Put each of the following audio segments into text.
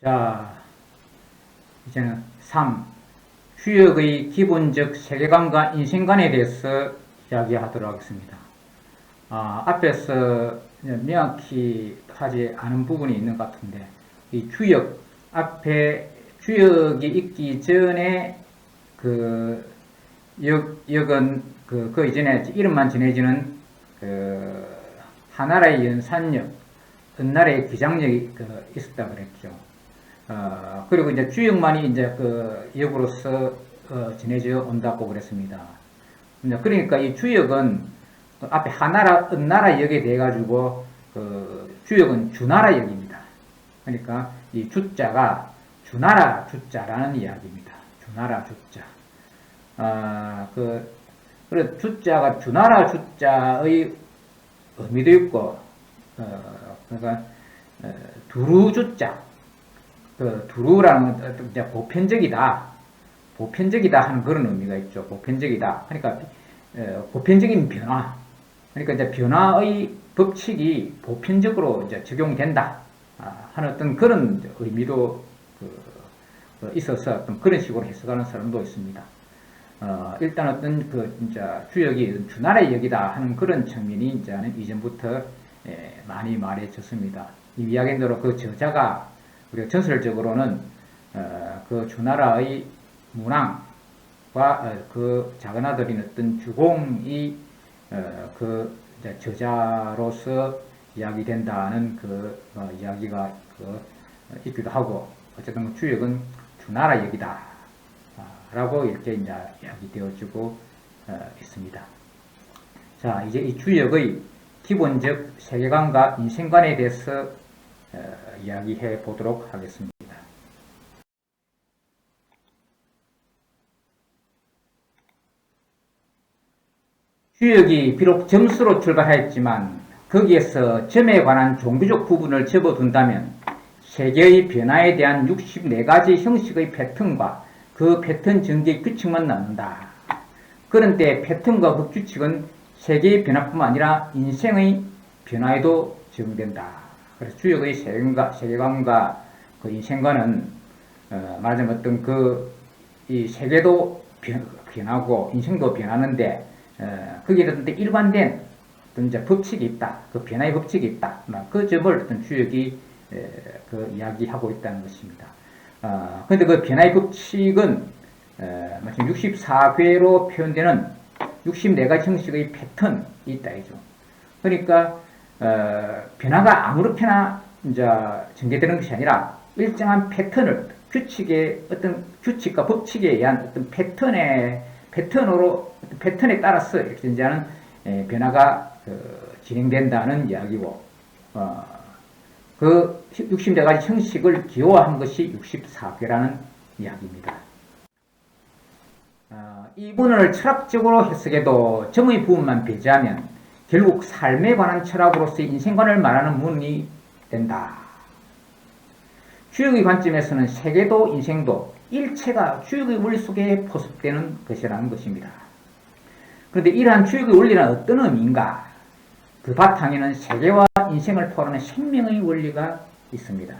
자, 이제는 3. 주역의 기본적 세계관과 인생관에 대해서 이야기하도록 하겠습니다. 앞에서 명확히 하지 않은 부분이 있는 것 같은데, 이 주역, 앞에 주역이 있기 전에 역은 그 이전에 이름만 전해지는 하나라의 연산역, 은나라의 기장역이 있었다 그랬죠. 그리고 이제 주역만이 이제 역으로서 전해져 온다고 그랬습니다. 그러니까 이 주역은 앞에 하나라, 은나라 역에 대해 가지고 주역은 주나라 역입니다. 그러니까 이 주자가 주나라 주자라는 이야기입니다. 주나라 주자. 그래 주자가 주나라 주자의 의미도 있고, 그러니까 두루 주자. 두루라는 건 이제 보편적이다 하는 그런 의미가 있죠. 보편적이다. 그러니까 보편적인 변화. 그러니까 이제 변화의 법칙이 보편적으로 이제 적용된다 하는 어떤 그런 의미도 있어서 어떤 그런 식으로 해석하는 사람도 있습니다. 일단 어떤 진짜 주역이 주나라의 역이다 하는 그런 측면이 이전부터 많이 말해졌습니다. 이 이야기대로 그 저자가 우리가 전설적으로는 그 주나라의 문왕과 그 작은 아들인 어떤 주공이 이제 저자로서 이야기된다는 이야기가 있기도 하고, 어쨌든 주역은 주나라 역이다 라고 이렇게 이제 이야기되어지고 있습니다. 자, 이제 이 주역의 기본적 세계관과 인생관에 대해서 이야기해 보도록 하겠습니다. 주역이 비록 점수로 출발하였지만 거기에서 점에 관한 종교적 부분을 접어둔다면 세계의 변화에 대한 64가지 형식의 패턴과 그 패턴 전개 규칙만 나온다. 그런데 패턴과 그 규칙은 세계의 변화뿐만 아니라 인생의 변화에도 적용된다. 그래서 주역의 세계관과 그 인생관은 말하자면 어떤 이 세계도 변하고 인생도 변하는데 거기에 어떤 일관된 어떤 이제 법칙이 있다. 그 변화의 법칙이 있다. 그 점을 어떤 주역이 이야기하고 있다는 것입니다. 그런데 그 변화의 법칙은 마침 64괴로 표현되는 64가지 형식의 패턴이 있다 이죠. 그러니까 변화가 아무렇게나 이제 전개되는 것이 아니라 일정한 패턴을 어떤 규칙과 법칙에 의한 어떤 패턴에 따라서 이렇게 이제 변화가 진행된다는 이야기고, 그 64가지 형식을 기호화한 것이 64괴라는 이야기입니다. 이 부분을 철학적으로 해석해도 점의 부분만 배제하면 결국 삶에 관한 철학으로서의 인생관을 말하는 문이 된다. 주역의 관점에서는 세계도 인생도 일체가 주역의 원리 속에 포섭되는 것이라는 것입니다. 그런데 이러한 주역의 원리는 어떤 의미인가? 그 바탕에는 세계와 인생을 포함하는 생명의 원리가 있습니다.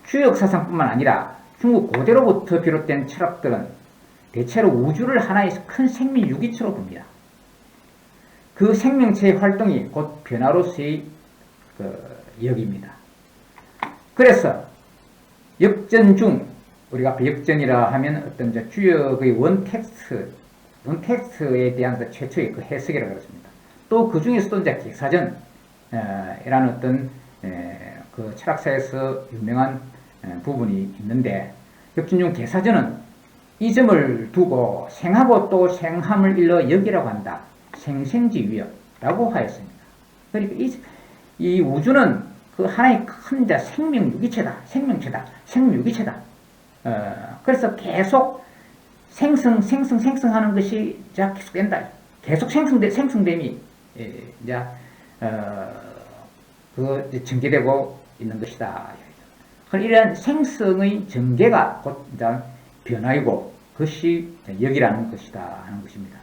주역 사상뿐만 아니라 중국 고대로부터 비롯된 철학들은 대체로 우주를 하나의 큰 생명 유기체로 봅니다. 그 생명체의 활동이 곧 변화로서의 역입니다. 그래서 역전 중, 우리가 앞에 역전이라 하면 어떤 주역의 원텍스트에 대한 최초의 해석이라고 그랬습니다. 또 그 중에서도 이제 개사전이라는 어떤 철학사에서 유명한 부분이 있는데, 역전 중 개사전은 이 점을 두고 생하고 또 생함을 일러 역이라고 한다. 생생지위역라고 하였습니다. 그러니까 이 우주는 그 하나의 큰 생명 유기체다. 그래서 계속 생성하는 것이 계속된다. 계속 생성됨이 이제 전개되고 있는 것이다. 이러한 생성의 전개가 곧 이제 변화이고 그것이 역이라는 것이다 하는 것입니다.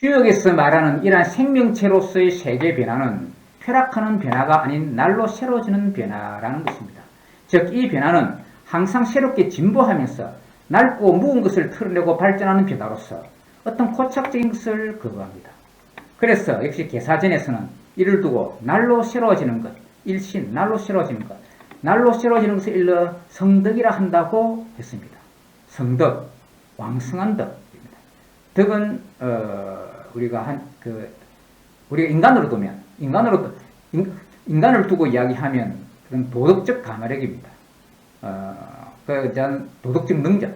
주역에서 말하는 이러한 생명체로서의 세계 변화는 쾌락하는 변화가 아닌 날로 새로워지는 변화라는 것입니다. 즉, 이 변화는 항상 새롭게 진보하면서 낡고 묵은 것을 털어내고 발전하는 변화로서 어떤 고착적인 것을 거부합니다. 그래서 역시 계사전에서는 이를 두고 날로 새로워지는 것, 일신, 날로 새로워지는 것, 날로 새로워지는 것을 일러 성덕이라 한다고 했습니다. 성덕, 왕성한 덕입니다. 덕은 우리가 인간으로 두면 인간을 두고 이야기하면 그건 도덕적 가마력입니다. 도덕적 능력,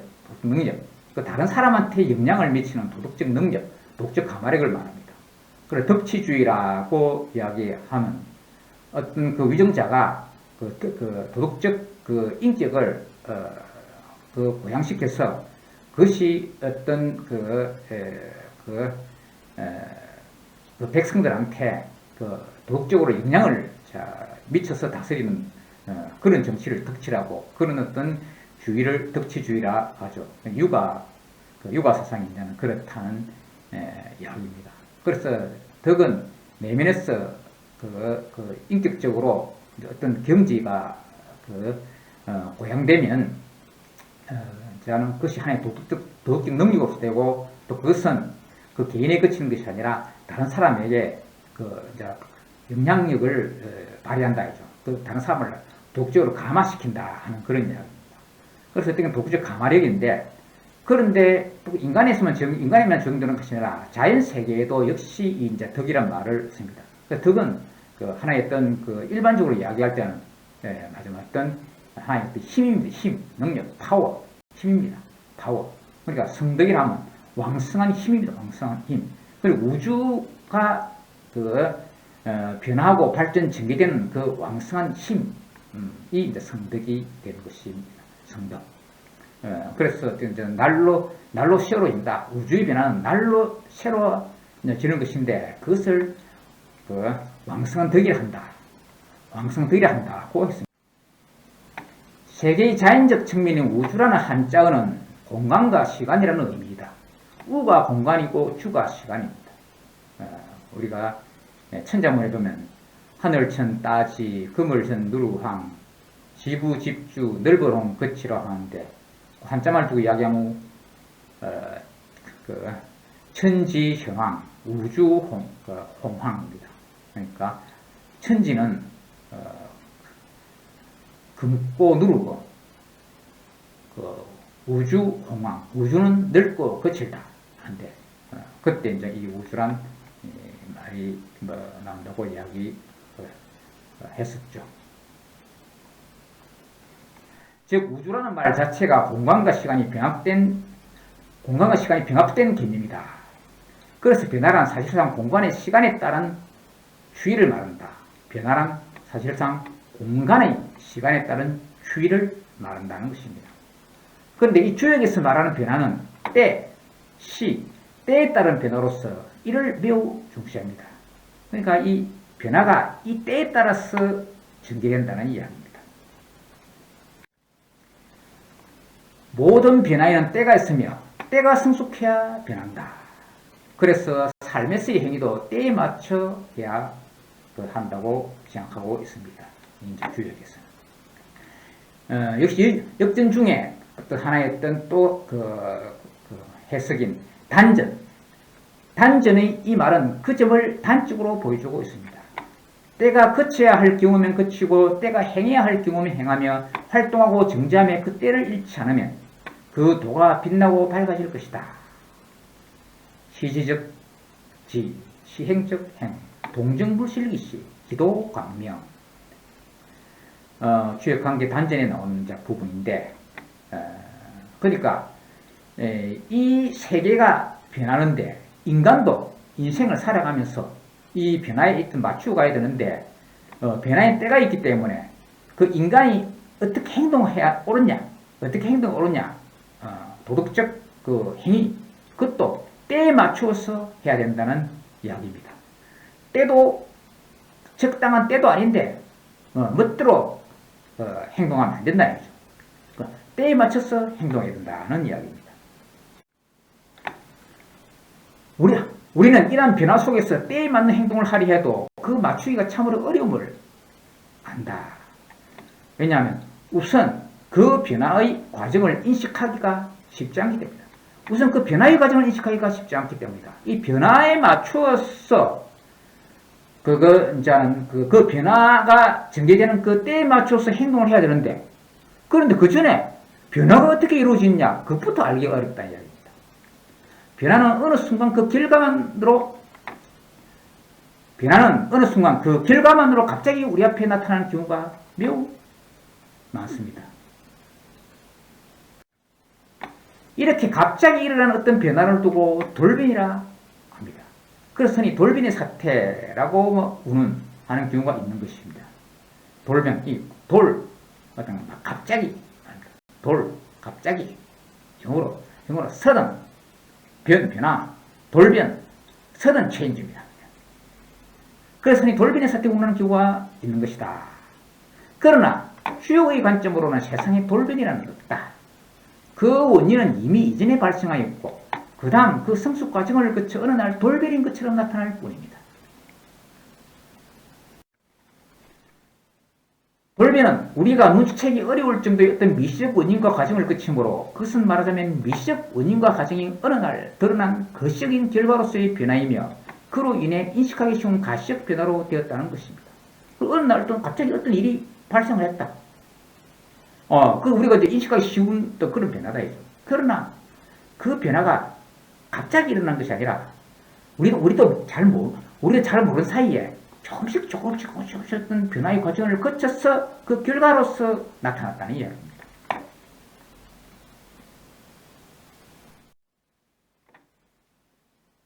다른 사람한테 영향을 미치는 도덕적 능력, 도덕적 가마력을 말합니다. 그래 덕치주의라고 이야기하면 어떤 그 위정자가 도덕적 인격을 보양시켜서 그것이 어떤 백성들한테 도덕적으로 영향을 미쳐서 다스리는 그런 정치를 덕치라고, 그런 어떤 주의를 덕치주의라 하죠. 유가 사상이 이제는 그렇다는 이야기입니다. 그래서 덕은 내면에서 인격적으로 어떤 경지가 고양되면 저는 그것이 하나의 도덕적 능력으로 되고, 또 그것은 그 개인에 그치는 것이 아니라 다른 사람에게 영향력을 발휘한다 하죠. 다른 사람을 도덕적으로 감화시킨다 하는 그런 이야기입니다. 그래서 어떤 도덕적 감화력인데, 그런데 인간에만 적용되는 것이 아니라 자연 세계에도 역시 이제 덕이란 말을 씁니다. 덕은 하나의 어떤 일반적으로 이야기할 때는 마지막 어떤 하나의 힘입니다. 힘, 능력, 파워, 힘입니다. 파워. 그러니까 성덕이라면 왕성한 힘입니다. 왕성한 힘. 그리고 우주가 변화하고 발전 전개되는 그 왕성한 힘이 이제 성덕이 되는 것입니다. 성덕. 그래서 이제 날로 새로워진다. 우주의 변화는 날로 새로워지는 것인데, 그것을 왕성한 덕이라 한다. 왕성한 덕이라 한다고 했습니다. 세계의 자연적 측면인 우주라는 한자어는 공간과 시간이라는 의미이다. 우가 공간이고 주가 시간입니다. 우리가 천자문에 보면 하늘천 따지 금을천 누루황 지부집주 넓어홍 거치라 하는데, 한자말 두고 이야기하면 천지현황 우주홍황입니다. 그러니까 천지는 금고 누르고 우주홍황, 우주는 넓고 거칠다 한데, 그때 이제 이 우주란 말이 나온다고 이야기했었죠. 즉 우주라는 말 자체가 공간과 시간이 병합된 개념이다. 그래서 변화란 사실상 공간의 시간에 따른 추이를 말한다. 변화란 사실상 공간의 시간에 따른 추이를 말한다는 것입니다. 그런데 이 주역에서 말하는 변화는 때, 시, 때에 따른 변화로서 이를 매우 중시합니다. 그러니까 이 변화가 이 때에 따라서 전개된다는 이야기입니다. 모든 변화에는 때가 있으며 때가 성숙해야 변한다. 그래서 삶에서의 행위도 때에 맞춰야 한다고 생각하고 있습니다. 이제 주역에서는. 역시 역전 중에 어떤 하나의 어떤 또 해석인 단전. 단전의 이 말은 그 점을 단적으로 보여주고 있습니다. 때가 거쳐야 할 경우면 거치고 때가 행해야 할 경우면 행하며 활동하고 정지하며 그 때를 잃지 않으면 그 도가 빛나고 밝아질 것이다. 시지적 지, 시행적 행, 동정불실기시, 기도광명. 주역관계 단전에 나오는 부분인데, 그러니까 이 세계가 변하는데 인간도 인생을 살아가면서 이 변화에 맞추고 가야 되는데, 변화의 때가 있기 때문에 그 인간이 어떻게 행동해야 옳으냐, 도덕적 행위, 그것도 때에 맞추어서 해야 된다는 이야기입니다. 때도 적당한 때도 아닌데 멋대로 행동하면 안 된다 이거죠. 때에 맞춰서 행동해야 된다는 이야기입니다. 우리는 이러한 변화 속에서 때에 맞는 행동을 하려 해도 그 맞추기가 참으로 어려움을 안다. 왜냐하면 우선 그 변화의 과정을 인식하기가 쉽지 않기 때문이다. 우선 그 변화의 과정을 인식하기가 쉽지 않기 때문이다. 이 변화에 맞추어서 그 변화가 전개되는 그 때에 맞춰서 행동을 해야 되는데, 그런데 그 전에 변화가 어떻게 이루어지느냐, 그것부터 알기가 어렵다 이야기입니다. 변화는 어느 순간 그 결과만으로 갑자기 우리 앞에 나타나는 경우가 매우 많습니다. 이렇게 갑자기 일어나는 어떤 변화를 두고 돌변이라 합니다. 그래서 이 돌변의 사태라고 하는 경우가 있는 것입니다. 돌변, 갑자기, 영어로 sudden 변화, 돌변, sudden change입니다. 그래서 이 돌변의 사태가 일어나는 경우가 있는 것이다. 그러나 주역의 관점으로는 세상에 돌변이라는 게 없다. 그 원인은 이미 이전에 발생하였고 그 다음 그 성숙 과정을 거쳐 어느 날 돌변인 것처럼 나타날 뿐입니다. 돌변은 우리가 눈치채기 어려울 정도의 어떤 미시적 원인과 과정을 거치므로, 그것은 말하자면 미시적 원인과 과정이 어느 날 드러난 거시적인 결과로서의 변화이며 그로 인해 인식하기 쉬운 가시적 변화로 되었다는 것입니다. 어느 날 갑자기 어떤 일이 발생을 했다. 우리가 이제 인식하기 쉬운 또 그런 변화다. 그러나 그 변화가 갑자기 일어난 것이 아니라 우리가 잘 모르는 사이에 조금씩 어떤 변화의 과정을 거쳐서 그 결과로서 나타났다는 이야기입니다.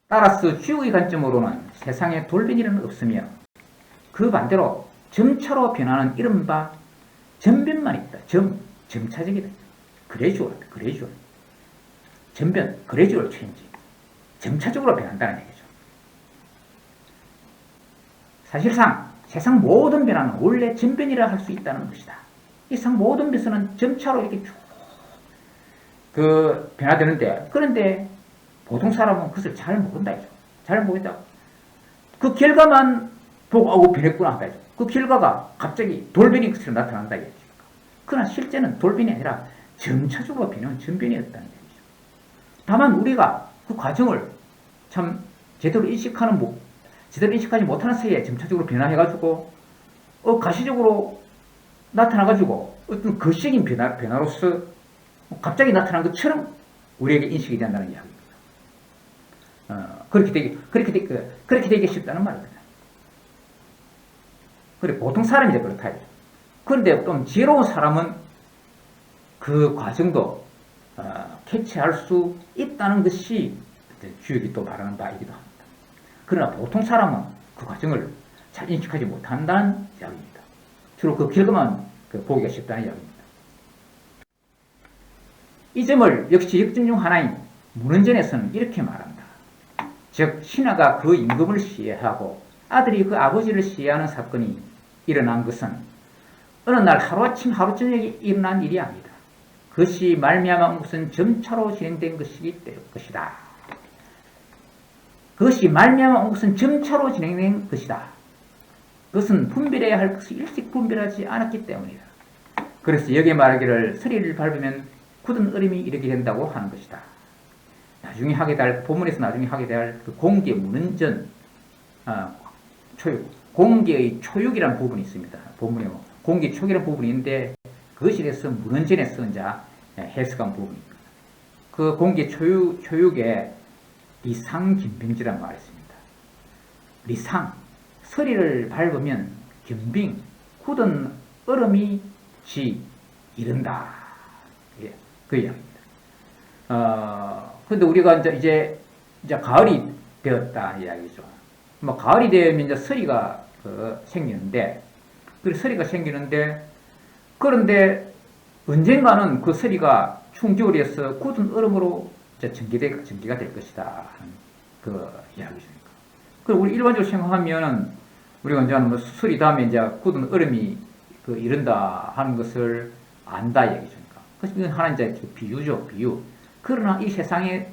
따라서 주역의 관점으로는 세상에 돌변이는 없으며 그 반대로 점차로 변하는 이른바 전변만 있다. 점차적이다. 그레주얼. 전변, 그레주얼 체인지. 점차적으로 변한다는 얘기죠. 사실상 세상 모든 변화는 원래 전변이라 할 수 있다는 것이다. 이 세상 모든 변화는 점차로 이렇게 쭉 변화되는데, 그런데 보통 사람은 그것을 잘 모른다. 잘 모른다. 그 결과만 보고 변했구나 하다. 그 결과가 갑자기 돌변인 것처럼 나타난다. 그러나 실제는 돌변이 아니라 점차적으로 변한 전변이었다는 얘기죠. 다만 우리가 그 과정을 참 제대로 인식하지 못하는 사이에 점차적으로 변화해가지고 가시적으로 나타나가지고 어떤 거시적인 변화로서 갑자기 나타난 것처럼 우리에게 인식이 된다는 이야기입니다. 그렇게 되기 쉽다는 말입니다. 그래, 보통 사람이 그렇다. 그런데 좀 지혜로운 사람은 그 과정도 캐치할 수 있다는 것이 주역이 또 말하는 바이기도 합니다. 그러나 보통 사람은 그 과정을 잘 인식하지 못한다는 이야기입니다. 주로 그 결과만 보기가 쉽다는 이야기입니다. 이 점을 역시 역전 중 하나인 문헌전에서는 이렇게 말합니다. 즉 신하가 그 임금을 시해하고 아들이 그 아버지를 시해하는 사건이 일어난 것은 어느 날 하루아침 하루저녁에 일어난 일이 아니다. 그것이 말미암은 것은 점차로 진행된 것이다. 그것이 말미암은 것은 점차로 진행된 것이다. 그것은 분별해야 할 것을 일찍 분별하지 않았기 때문이다. 그래서 여기에 말하기를 서리를 밟으면 굳은 얼음이 이르게 된다고 하는 것이다. 나중에 하게 될, 본문에서 나중에 하게 될 그 공개 문헌전 초육, 공개의 초육이라는 부분이 있습니다. 본문에 공개 초육이라는 부분이 있는데 그것에 대해서 문헌전에서 이제 해석한 부분입니다. 그 공개 초육에 리상 김빙지라는 말이 있습니다. 리상, 서리를 밟으면 김빙, 굳은 얼음이 이른다. 예, 그 이야기입니다. 근데 우리가 이제 가을이 되었다 이야기죠. 뭐 가을이 되면 이제 서리가 생기는데, 그런데 언젠가는 그 서리가 충겨울에서 굳은 얼음으로 전기가 될 것이다 하는 그 이야기입니다. 그리고 우리 일반적으로 생각하면은 우리가 이제 뭐 서리 다음에 이제 굳은 얼음이 이른다 하는 것을 안다 얘기죠. 그래서 이건 하나 이제 비유죠, 비유. 그러나 이 세상에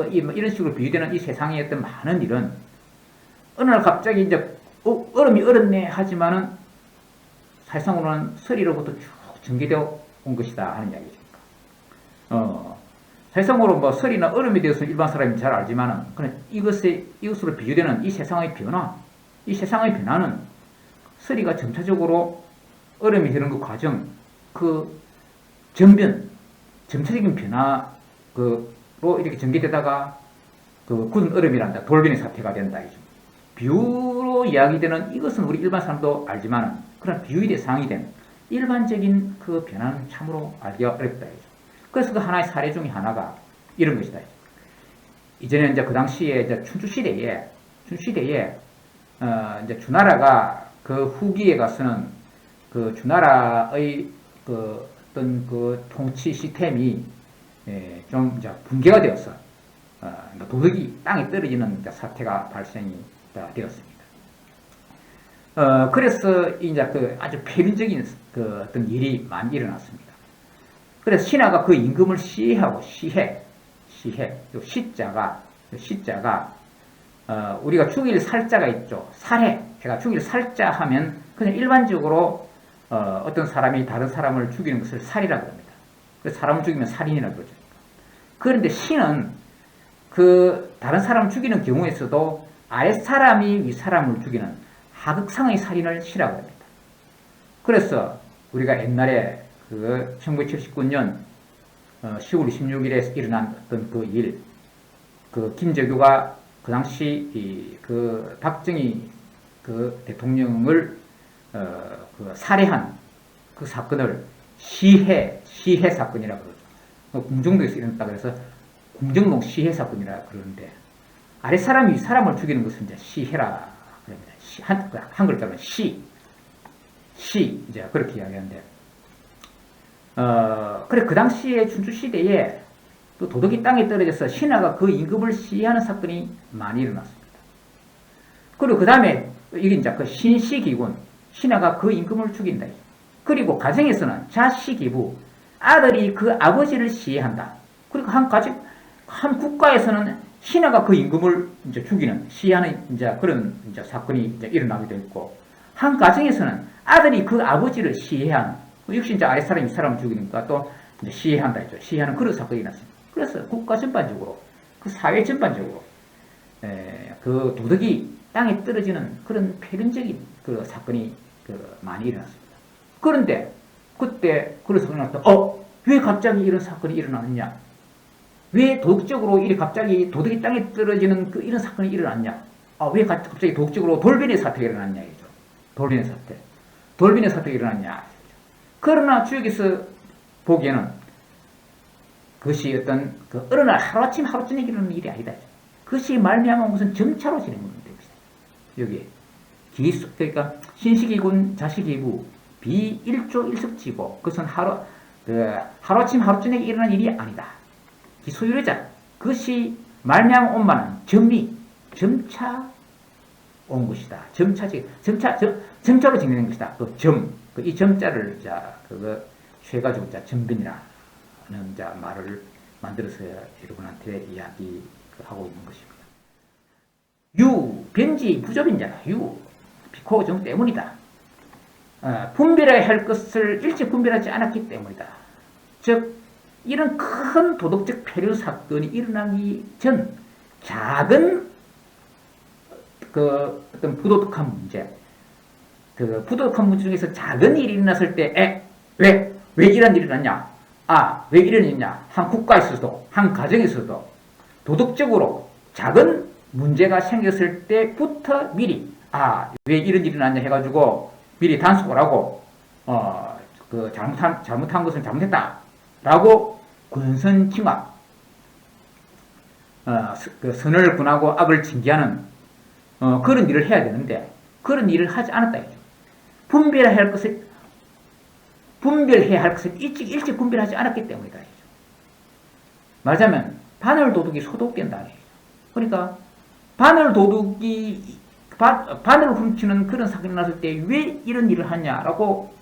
이런 식으로 비유되는 이 세상의 어떤 많은 일은 어느 날 갑자기 이제 얼음이 얼었네 하지만은 사실상으로는 서리로부터 쭉 전개되어 온 것이다 하는 이야기죠. 사실상으로 뭐 서리나 얼음에 대해서는 일반 사람이 잘 알지만은 그냥 이것으로 비유되는 이 세상의 변화, 이 세상의 변화는 서리가 점차적으로 얼음이 되는 그 과정, 그 전변, 점차적인 변화로 이렇게 전개되다가 그 굳은 얼음이란다, 돌변의 사태가 된다. 비유로 이야기되는 이것은 우리 일반 사람도 알지만은 그런 비유의 대상이 된 일반적인 그 변화는 참으로 알기가 어렵다. 그래서 그 하나의 사례 중에 하나가 이런 것이다. 이전에 이제 그 당시에 이제 춘추시대에 이제 주나라가 그 후기에 가서는 그 주나라의 그 어떤 그 통치 시스템이 좀 이제 붕괴가 되어서 도덕이 땅에 떨어지는 사태가 발생이 되었습니다. 그래서 이제 그 아주 폐륜적인 그 어떤 일이 많이 일어났습니다. 그래서 신하가 그 임금을 시해하고 시자가 우리가 죽일 살자가 있죠. 제가 죽일 살자 하면 그냥 일반적으로 어떤 사람이 다른 사람을 죽이는 것을 살이라고 합니다. 그래서 사람을 죽이면 살인이라고 그러죠. 그런데 신은 그 다른 사람을 죽이는 경우에서도 아랫사람이 윗사람을 죽이는 하극상의 살인을 시라고 합니다. 그래서 우리가 옛날에 그 1979년 10월 26일에 일어난 어떤 그 일, 그 김재규가 그 당시 그 박정희 그 대통령을 그 살해한 그 사건을 시해 사건이라고 그러죠. 궁정동에서 일어났다 그래서 궁정동 시해 사건이라 그러는데 아랫사람이 윗사람을 죽이는 것은 이제 시해라 그럽니다. 한 글자로 이제 그렇게 이야기하는데 그래 그 당시에 춘추시대에 또 도덕이 땅에 떨어져서 신하가 그 임금을 시해하는 사건이 많이 일어났습니다. 그리고 그 다음에 이게 이제 그 신시기군 신하가 그 임금을 죽인다. 그리고 가정에서는 자식이부 아들이 그 아버지를 시해한다. 그리고 한 국가에서는 신하가 그 임금을 이제 죽이는 시해하는 이제 그런 이제 사건이 이제 일어나게 됐고 한 가정에서는 아들이 그 아버지를 시해하는 역시 이제 아랫사람이 사람을 죽이니까 또 이제 시해한다 했죠. 시해하는 그런 사건이 났습니다. 그래서 국가 전반적으로 그 사회 전반적으로 그 도덕이 땅에 떨어지는 그런 폐륜적인 그 사건이 많이 일어났습니다. 그런데 그때 그런 사건이 났다. 왜 갑자기 이런 사건이 일어났느냐? 왜 도덕적으로 이렇게 갑자기 도덕이 땅에 떨어지는 이런 사건이 일어났냐? 왜 갑자기 도덕적으로 돌변의 사태가 일어났냐? 이죠. 돌변의 사태가 일어났냐? 그러나 주역에서 보기에는 그것이 어떤 어느 날 하루아침 하루저녁 일어나는 일이 아니다. 그것이 말미암아 무슨 점차로 진행되는 것이다. 여기 기수 그러니까 신식이군 자식이부 비일조 일석지고 그것은 하루아침 하루저녁 일어나는 일이 아니다. 기소유래자 그것이 말미암아 온 바는 점차 온 것이다. 점차로 진행된 것이다. 이 점자를 쇠가지고 점변이라는 말을 만들어서 여러분한테 이야기하고 있는 것입니다. 변지 부조변자다. 비코정 때문이다. 분별해야 할 것을 일찍 분별하지 않았기 때문이다. 즉 이런 큰 도덕적 폐륜 사건이 일어나기 전 작은 어떤 부도덕한 문제, 부도덕한 문제 중에서 작은 일이 일어났을 때, 왜 이런 일이 일어났냐? 왜 이런 일이 있냐? 한 국가에서도, 한 가정에서도 도덕적으로 작은 문제가 생겼을 때부터 미리, 왜 이런 일이 일어났냐 해가지고 미리 단속을 하고, 잘못한 것은 잘못했다. 라고 권선징악, 선을 권하고 악을 징계하는 그런 일을 해야 되는데 그런 일을 하지 않았다. 분별해야 할 것을 일찍 분별하지 않았기 때문이다. 말하자면 바늘 도둑이 소독된다. 그러니까 바늘을 훔치는 그런 사건이 났을 때 왜 이런 일을 하냐라고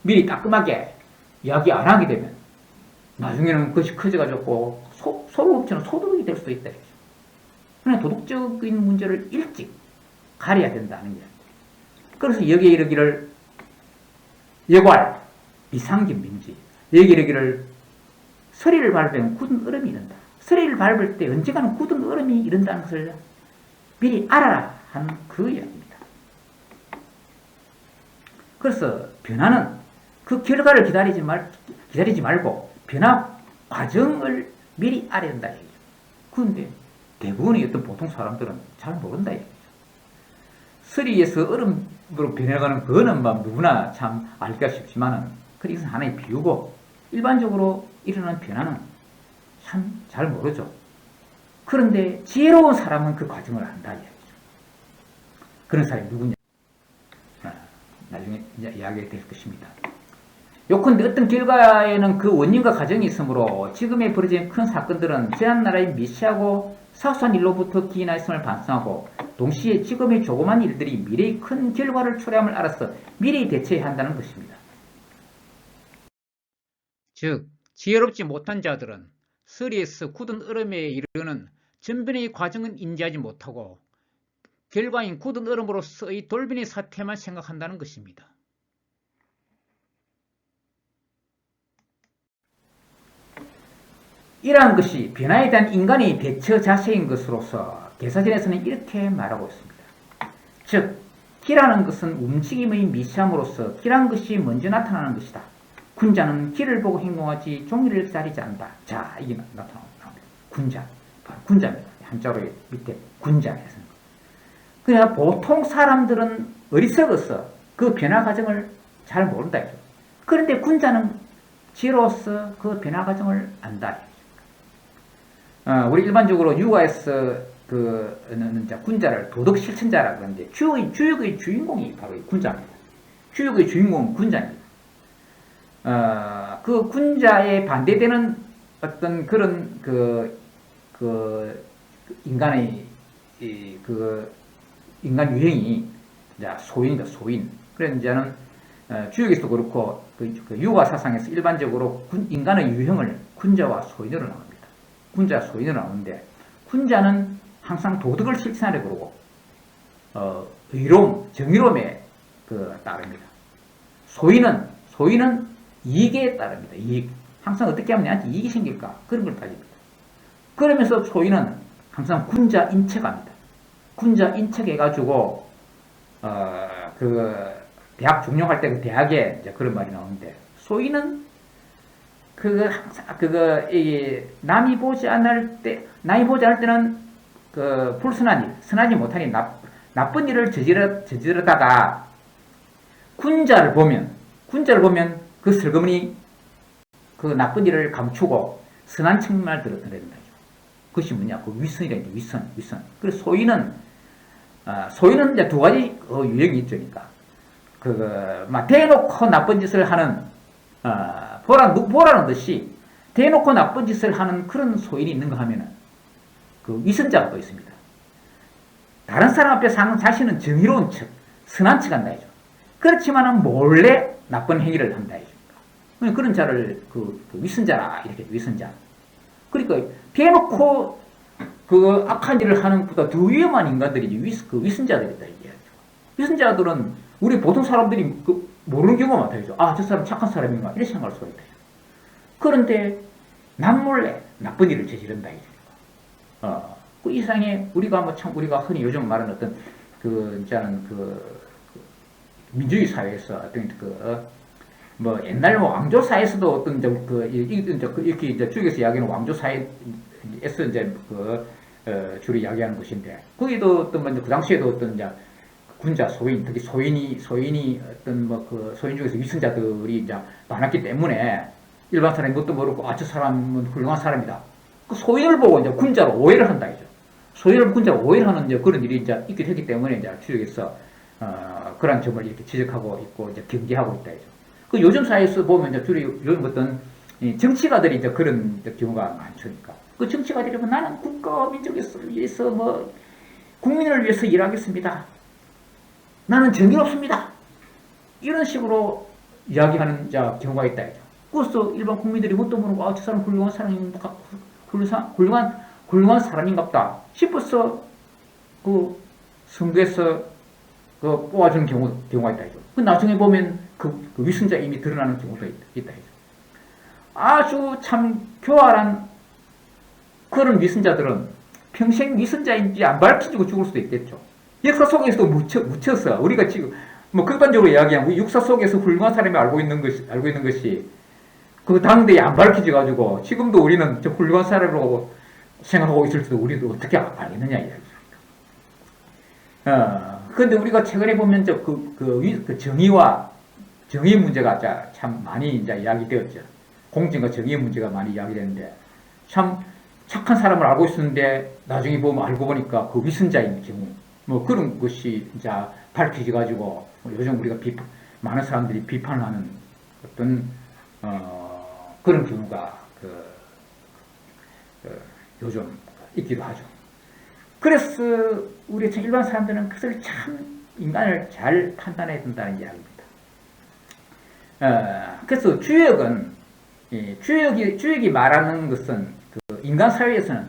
미리 따끔하게 이야기 안 하게 되면 나중에는 그것이 커져가지고 서로 엎치는 소득이 될 수도 있다. 그냥 도덕적인 문제를 일찍 가려야 된다는 이야기. 그래서 여기에 이르기를 여괄 비상긴 민지, 여기에 이르기를 서리를 밟으면 굳은 얼음이 이른다. 서리를 밟을 때 언젠가는 굳은 얼음이 이른다는 것을 미리 알아라 하는 그 이야기입니다. 그래서 변화는 그 결과를 기다리지 말고 변화 과정을 미리 알아야 된다. 그런데 대부분의 어떤 보통 사람들은 잘 모른다. 서리에서 얼음으로 변해가는 그거는 뭐 누구나 참 알기가 쉽지만은, 이것은 하나의 비유고, 일반적으로 일어나는 변화는 참 잘 모르죠. 그런데 지혜로운 사람은 그 과정을 안다. 이야기죠. 그런 사람이 누구냐? 나중에 이야기가 될 것입니다. 요컨대 어떤 결과에는 그 원인과 과정이 있으므로 지금에 벌어진 큰 사건들은 지난나라의 미시하고 사소한 일로부터 기인하였음을 반성하고, 동시에 지금의 조그만 일들이 미래의 큰 결과를 초래함을 알아서 미리 대처해야 한다는 것입니다. 즉, 지혜롭지 못한 자들은 서리에서 굳은 얼음에 이르는 전변의 과정은 인지하지 못하고 결과인 굳은 얼음으로서의 돌변의 사태만 생각한다는 것입니다. 이러한 것이 변화에 대한 인간의 대처 자세인 것으로서 계사전에서는 이렇게 말하고 있습니다. 즉, 기라는 것은 움직임의 미시함으로써 기란 것이 먼저 나타나는 것이다. 군자는 기를 보고 행동하지 종이를 기다리지 않는다. 자, 이게 나타납니다. 군자, 군자입니다. 한자로 밑에 군자에서. 그러니까 보통 사람들은 어리석어서 그 변화 과정을 잘 모른다. 그런데 군자는 지혜로워서 그 변화 과정을 안다. 우리 일반적으로 육아에서 군자를 도덕 실천자라고 하는데, 주역의 주인공이 바로 군자입니다. 주역의 주인공은 군자입니다. 그 군자에 반대되는 어떤 그런 인간의 인간 유형이 소인이다, 소인. 그래서 이제는 주역에서도 그렇고 그 육아 사상에서 일반적으로 인간의 유형을 군자와 소인으로 나옵니다. 군자, 소인으로 나오는데, 군자는 항상 도덕을 실천하려고 그러고 의로움, 정의로움에 따릅니다. 소인은 이익에 따릅니다. 이익. 항상 어떻게 하면 내한테 이익이 생길까? 그런 걸 따집니다. 그러면서 소인은 항상 군자 인척합니다. 군자 인척해가지고 대학 종료할 때 그 대학에 이제 그런 말이 나오는데, 소인은 남이 보지 않을 때는 불선한 일, 선하지 못한 일, 나쁜 일을 저지르다가 군자를 보면 그 슬그머니 그 나쁜 일을 감추고 선한 측면을 드러낸다. 그것이 뭐냐? 그 위선이라는 위선. 그래서 소인은 이제 두 가지 유형이 있으니까, 대놓고 나쁜 짓을 하는, 보라는 듯이 대놓고 나쁜 짓을 하는 그런 소인이 있는가 하면은, 그 위선자가 또 있습니다. 다른 사람 앞에 자신은 정의로운 척, 선한 척 한다 해죠. 그렇지만은 몰래 나쁜 행위를 한다 해죠. 그런 자를 위선자라, 이렇게 위선자. 그러니까 대놓고 악한 일을 하는 것보다 더 위험한 인간들이 위선자들이다, 이게. 위선자들은 우리 보통 사람들이 모르는 경우가 많다죠. 저 사람 착한 사람인가? 이렇게 생각할 수가 있다. 그런데 남몰래 나쁜 일을 저지른다, 이게. 그 이상에 우리가 흔히 요즘 말하는 어떤 민주주의 사회에서 옛날 왕조 사회에서도 어떤 이렇게 이제 쪽에서 이야기하는 왕조 사회에서 주로 이야기하는 것인데, 거기도 그 당시에도 어떤 군자, 소인, 특히 소인이 소인 중에서 위선자들이 이제 많았기 때문에 일반 사람이 뭣도 모르고 저 사람은 훌륭한 사람이다. 그 소인을 보고 이제 군자로 오해를 한다 이죠. 소인을 군자로 오해를 하는 이제 그런 일이 이제 있게 되기 때문에 이제 주역에서 그런 점을 이렇게 지적하고 있고 이제 경계하고 있다 이죠. 그 요즘 사회에서 보면 이제 주로 요즘 어떤 정치가들이 이제 그런 경우가 많으니까, 그 정치가들이 나는 국가와 민족을 위해서 국민을 위해서 일하겠습니다. 나는 정의롭습니다. 이런 식으로 이야기하는 경우가 있다. 그래서 일반 국민들이 뭣도 모르고 저 사람 훌륭한 사람입니다. 훌륭한 사람인갑다 싶어서 그 선거에서 그 뽑아주는 경우가 있다. 그 나중에 보면 그 위선자임이 드러나는 경우도 있다. 아주 참 교활한 그런 위선자들은 평생 위선자인지 안 밝혀지고 죽을 수도 있겠죠. 역사 속에서도 묻혀서 우리가 지금 뭐 극단적으로 이야기하면 우리 역사 속에서 훌륭한 사람이 알고 있는 것이 그 당대에 안 밝혀져 가지고 지금도 우리는 저 훌륭한 사람으로 생각하고 있을 때도 우리도 어떻게 알겠느냐 이야기죠. 그런데 우리가 최근에 보면 그 정의 문제가 참 많이 이제 이야기되었죠. 공정과 정의의 문제가 많이 이야기되는데 참 착한 사람을 알고 있었는데 나중에 알고 보니까 그 위선자인 경우 뭐 그런 것이 이제 밝혀져 가지고 요즘 우리가 많은 사람들이 비판을 하는 어떤 그런 경우가 요즘 있기도 하죠. 그래서 우리 일반 사람들은 그것을 참 인간을 잘 판단해야 된다는 이야기입니다. 그래서 주역이 말하는 것은 그 인간 사회에서는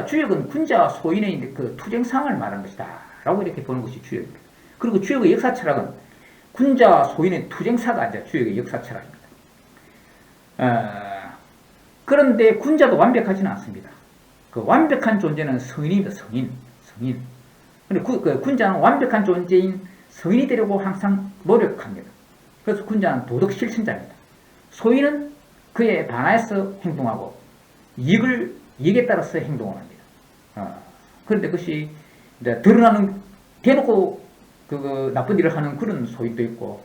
주역은 군자와 소인의 그 투쟁상을 말하는 것이다 라고 이렇게 보는 것이 주역입니다. 그리고 주역의 역사 철학은 군자와 소인의 투쟁사가 아니라 주역의 역사 철학입니다. 그런데 군자도 완벽하지는 않습니다. 그 완벽한 존재는 성인입니다. 성인. 근데 그 군자는 완벽한 존재인 성인이 되려고 항상 노력합니다. 그래서 군자는 도덕 실천자입니다. 소인은 그에 반하여서 행동하고 이익에 따라서 행동을 합니다. 그런데 그것이 이제 드러나는 대놓고 그 나쁜 일을 하는 그런 소인도 있고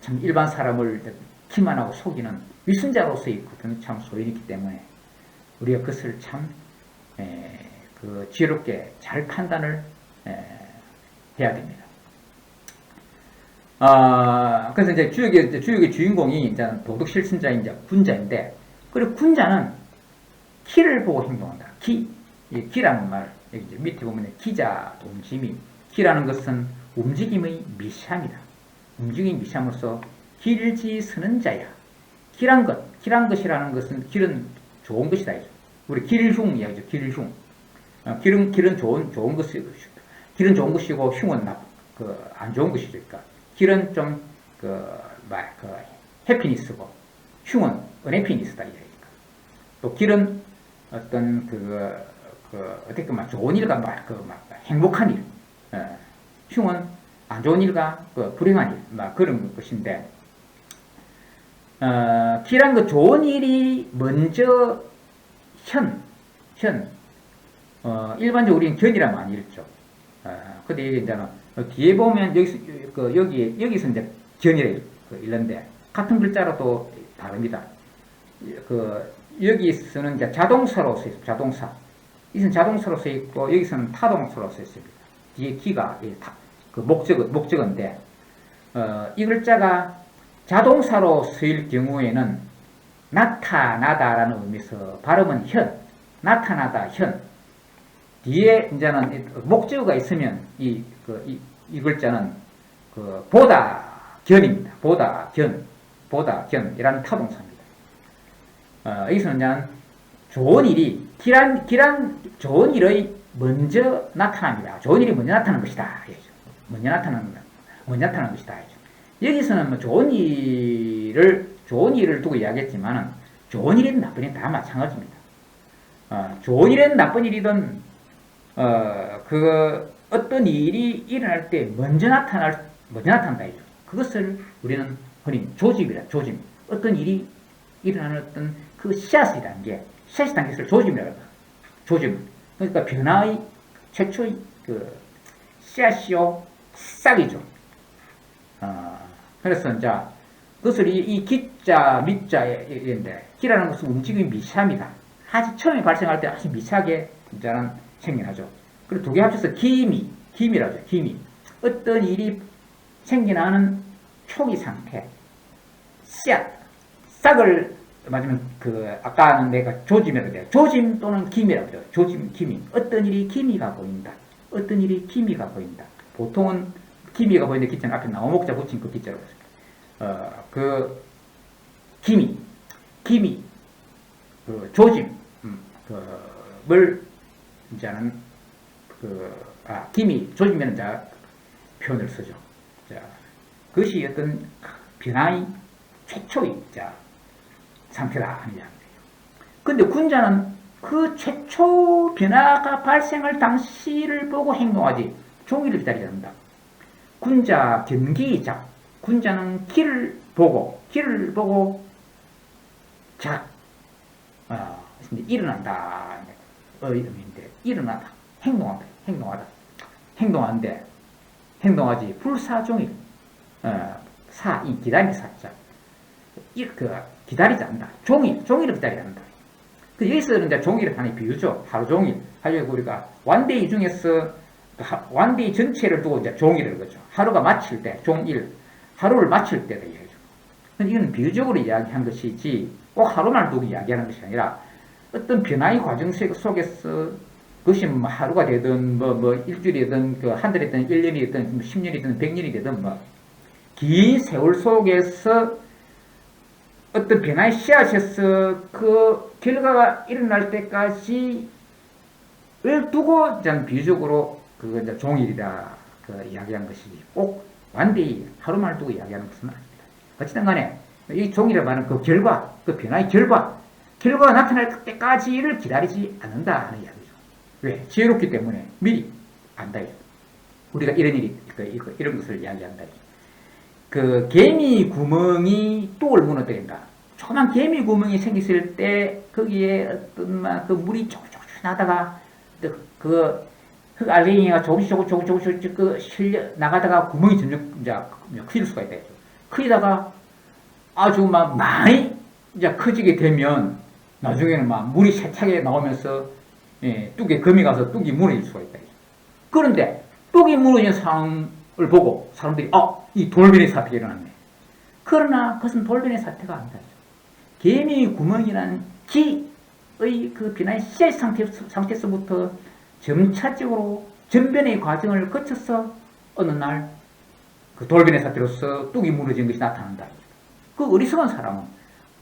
참 일반 사람을 기만하고 속이는 위선자로서의 그런 참 소인이기 때문에 우리가 그것을 참 지혜롭게 잘 판단을 해야 됩니다. 그래서 이제 주역의 주인공이 이제 도덕 실천자인 이제 군자인데, 그리고 군자는 키를 보고 행동한다. 키라는 말, 여기 이제 밑에 보면 기자, 동지미. 키라는 것은 움직임의 미시함이다. 움직임의 미시함으로써 길지 서는 자야. 길한 것이라는 것은 길은 좋은 것이다. 우리 길흉 이야기죠. 길흉. 길은 좋은 것이고 흉은 안 좋은 것이죠. 그러니까 길은 좀 해피니스고 흉은 은해피니스다 이야기니까. 또 길은 어떤 어떻게 막 좋은 일과 행복한 일, 흉은 안 좋은 일과 불행한 일, 그런 것인데, 길한 거 좋은 일이 먼저 일반적으로 우리는 견이라 많이 읽죠. 근데 이게 이제 뒤에 보면 여기서 이제 견이라 읽는데 같은 글자로도 다릅니다. 여기서는 이제 자동사로 써 있습니다. 자동사. 이것은 자동사로 써 있고 여기서는 타동사로 써 있습니다. 뒤에 기가 목적어인데 이 글자가 자동사로 쓰일 경우에는 나타나다라는 의미에서 발음은 나타나다, 뒤에 이제는 목적어가 있으면 이 글자는 보다 견입니다. 보다 견이라는 타동사입니다. 여기서는 좋은 일이 길한 좋은 일의 먼저 나타납니다. 좋은 일이 먼저 나타나는 것이다. 먼저 나타나는 것이다. 여기서는 좋은 일을 두고 이야기했지만은 좋은 일이든 나쁜 일이든 다 마찬가지입니다. 좋은 일이든 나쁜 일이든 어떤 일이 일어날 때 먼저 나타난다. 그것을 우리는 흔히 조짐. 어떤 일이 일어나는 어떤 그 씨앗이라는 것을 조짐이라고 합니다. 조짐. 그러니까 변화의 최초의 씨앗이요, 싹이죠. 그래서 이제 그것을 이 기자, 밑자인데, 기라는 것은 움직임이 미세합니다. 아주 처음에 발생할 때 아주 미세하게 이제는 생겨나죠. 그리고 두 개 합쳐서 기미라죠. 기미. 어떤 일이 생겨나는 초기 상태, 씨앗, 싹을 맞으면 아까는 내가 조짐이라고 해요. 조짐 또는 기미라고 해요. 조짐, 기미. 어떤 일이 기미가 보인다. 보통은 기미가 보이는데 기자는 앞에 나무목자 붙인 그 기자라고 했습니다. 기미, 조짐, 그을 이제는 김이 조지면 자 표현을 쓰죠. 자, 그것이 어떤 변화의 최초의 상태다 하는 이야기예요. 근데 군자는 그 최초 변화가 발생할 당시를 보고 행동하지 종이를 기다리지 않는다. 군자 견기자, 군자는 길을 보고 일어난다 의미인데, 일어나다, 행동하지 불사종일, 이 기다리는 사자, 기다리지 않는다. 종일을 기다리지 않는다. 여기서는 이제 종일을 하나의 비유죠. 하루 종일. 하여간 우리가 원데이 중에서 원데이 전체를 두고 이제 종일을 거죠. 하루가 마칠 때, 종일, 하루를 마칠 때도 얘기해요. 이건 비유적으로 이야기한 것이지, 꼭 하루만 두고 이야기하는 것이 아니라, 어떤 변화의 과정 속에서, 그것이 뭐 하루가 되든, 일주일이든, 한 달이든, 1년이든, 10년이든, 100년이 되든, 긴 세월 속에서 어떤 변화의 씨앗에서 그 결과가 일어날 때까지를 두고, 저는 비유적으로 그거 이제 종일이다, 이야기한 것이지, 꼭 완전히 하루만 두고 이야기하는 것은 아닙니다. 어쨌든 간에, 이 종일이라 말하는 그 결과, 그 변화의 결과가 나타날 때까지를 기다리지 않는다 하는 이야기죠. 왜? 지혜롭기 때문에 미리 안다. 우리가 이런 일이, 이런 것을 이야기한다. 개미 구멍이 뚝을 무너뜨린다. 조그만 개미 구멍이 생겼을 때, 거기에 어떤, 물이 조금씩 나다가, 흙알갱이가 조금씩 실려 나가다가 구멍이 점점 커질 수가 있다. 크다가 아주 많이 커지게 되면 나중에는 물이 세차게 나오면서 뚝에 금이 가서 뚝이 무너질 수가 있다. 그런데 뚝이 무너진 상황을 보고 사람들이 이 돌변의 사태가 일어났네. 그러나 그것은 돌변의 사태가 아니다. 개미 구멍이라는 기의 그 변화의 씨앗 상태에서부터 점차적으로 전변의 과정을 거쳐서 어느 날 그 돌변의 사태로서 뚝이 무너진 것이 나타난다. 그 어리석은 사람은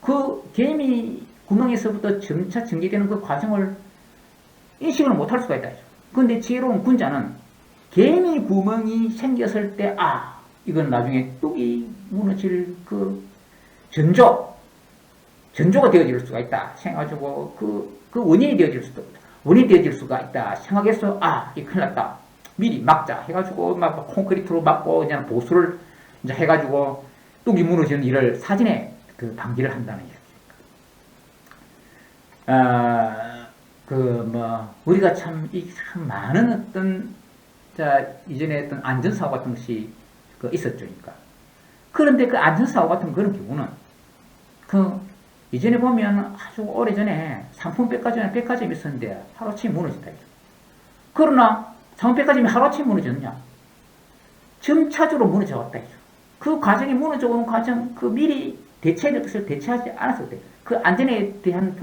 그 개미 구멍에서부터 점차 전개되는 그 과정을 인식을 못할 수가 있다. 그런데 지혜로운 군자는 개미 구멍이 생겼을 때 이건 나중에 뚝이 무너질 그 전조가 되어질 수가 있다 생각하고 그 원인이 되어질 수가 있다 생각해서 이 큰일 났다, 미리 막자 해가지고 콘크리트로 막고 그냥 보수를 이제 해가지고 뚝이 무너지는 일을 사전에 방지를 한다는 이야기. 우리가 참 많은 어떤 이전에 어떤 안전사고 같은 것이 있었죠. 그러니까. 그런데 그 안전사고 같은 그런 경우는 이전에 보면 아주 오래전에 상품백화점이 있었는데 하루아침에 무너졌다. 그러나 상품백화점이 하루아침에 무너졌냐? 점차적으로 무너져왔다. 그 과정이 무너져오는 과정, 미리 대처해야 될 것을 대처하지 않았을 때, 그 안전에 대한